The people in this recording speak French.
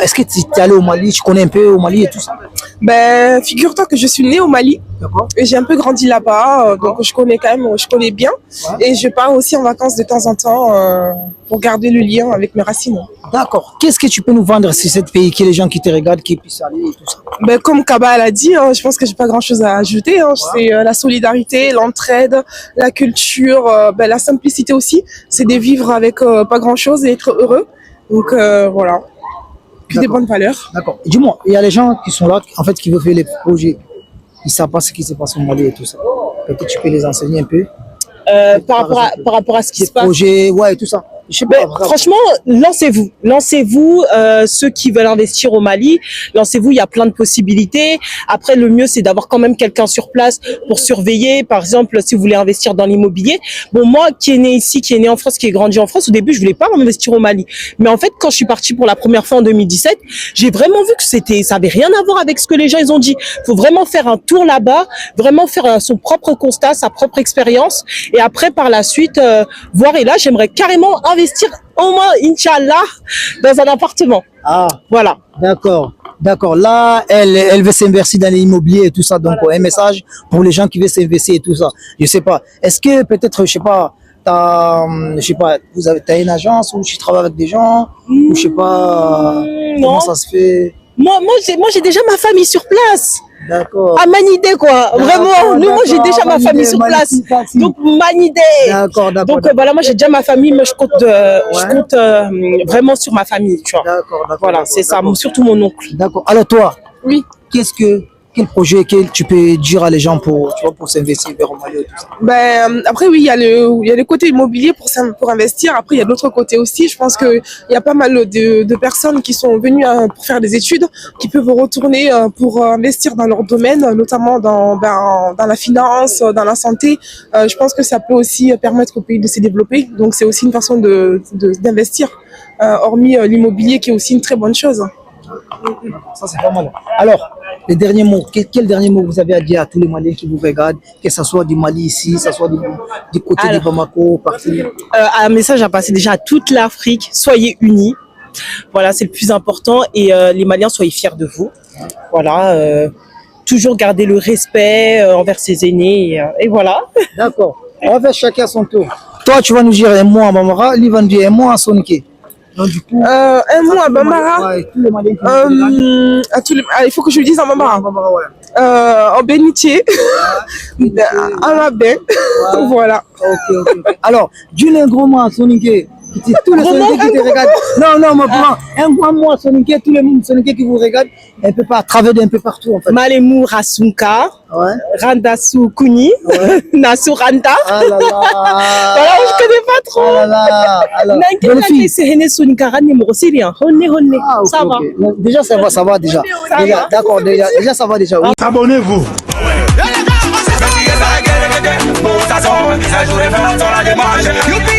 Est-ce que tu es allé au Mali? Tu connais un peu au Mali et tout ça? Ben, figure-toi que je suis née au Mali D'accord. et j'ai un peu grandi là-bas, donc je connais quand même, je connais bien. Ouais. Et je pars aussi en vacances de temps en temps pour garder le lien avec mes racines. D'accord. Qu'est-ce que tu peux nous vendre sur ce pays, que les gens qui te regardent, qui puissent aller et tout ça? Ben, comme Kaba l'a dit, je pense que j'ai pas grand-chose à ajouter. C'est la solidarité, l'entraide, la culture, ben, la simplicité aussi. C'est de vivre avec pas grand-chose et être heureux. Donc voilà. Puis des bonnes valeurs. D'accord. Dis-moi, il y a les gens qui sont là, en fait, qui veulent faire les projets. Ils ne savent pas ce qui se passe au Mali et tout ça. Peut-être tu peux les enseigner un peu. Par rapport à ce qui se passe. Projets, ouais, et tout ça. Je sais pas. Franchement, lancez-vous, ceux qui veulent investir au Mali, lancez-vous, il y a plein de possibilités. Après, le mieux, c'est d'avoir quand même quelqu'un sur place pour surveiller. Par exemple, si vous voulez investir dans l'immobilier. Bon, moi, qui est né ici, qui est né en France, qui est grandi en France, au début, je voulais pas investir au Mali. Mais en fait, quand je suis partie pour la première fois en 2017, j'ai vraiment vu que ça avait rien à voir avec ce que les gens, ils ont dit. Faut vraiment faire un tour là-bas, vraiment faire son propre constat, sa propre expérience. Et après, par la suite, voir. Et là, j'aimerais carrément investir au moins, Inch'Allah, dans un appartement. Ah, voilà. D'accord. D'accord. Là, elle veut s'investir dans l'immobilier et tout ça. Donc, un message pour les gens qui veulent s'investir et tout ça. Je sais pas. Est-ce que peut-être, je sais pas, t'as une agence où tu travailles avec des gens, ou je sais pas, comment non. ça se fait? Moi, j'ai déjà ma famille sur place. D'accord. À Manidé, quoi. Vraiment. Moi, j'ai déjà ma famille sur place. Donc, Manidé. D'accord. Donc, voilà, moi, j'ai déjà ma famille, mais je compte vraiment sur ma famille, tu vois. D'accord. Voilà, c'est ça. Surtout mon oncle. D'accord. Alors, toi, Oui. quel projet tu peux dire à les gens pour s'investir vers au Mali et tout ça? Ben, après, oui, il y a le côté immobilier pour investir. Après, il y a l'autre côté aussi. Je pense qu'il y a pas mal de personnes qui sont venues pour faire des études, qui peuvent retourner pour investir dans leur domaine, notamment dans la finance, dans la santé. Je pense que ça peut aussi permettre au pays de se développer. Donc, c'est aussi une façon d'investir, hormis l'immobilier qui est aussi une très bonne chose. Ça, c'est pas mal. Alors, les derniers mots, quel dernier mot vous avez à dire à tous les Maliens qui vous regardent, que ce soit du Mali ici, que ce soit du côté de Bamako, partout? Un message à passer déjà à toute l'Afrique, soyez unis. Voilà, c'est le plus important. Et les Maliens, soyez fiers de vous. Voilà, toujours garder le respect envers ses aînés. Et voilà. D'accord. On va faire chacun son tour. Toi, tu vas nous dire un mot à Bambara, lui va nous dire un mot à Soninké. Donc, du coup, un mot à Bambara. Tous les Maliens qui nous regardent. Il faut que je le dise en Bambara. Ouais. En bénitier, en rabais. Voilà. Ok. Alors, dis un gros mot à Soninké. Tous les Soninké qui te regardent. Non, mais un grand mot à Soninké, tous les Soninké qui vous regardent, un peu à travers d'un peu partout en fait. Malemou Rasunka, Ouais. Randasu Kuni, Ouais. Nasu Randa. Ah là là. Voilà, je connais pas trop. Ah là là. Alors, bonne fille. C'est Hene Sonikara numéro Syrien. Honne. Ah, ok, Ça va. ok. Déjà, ça va déjà. Déjà, d'accord, déjà, ça va déjà. Oui. Abonnez-vous. Youpi,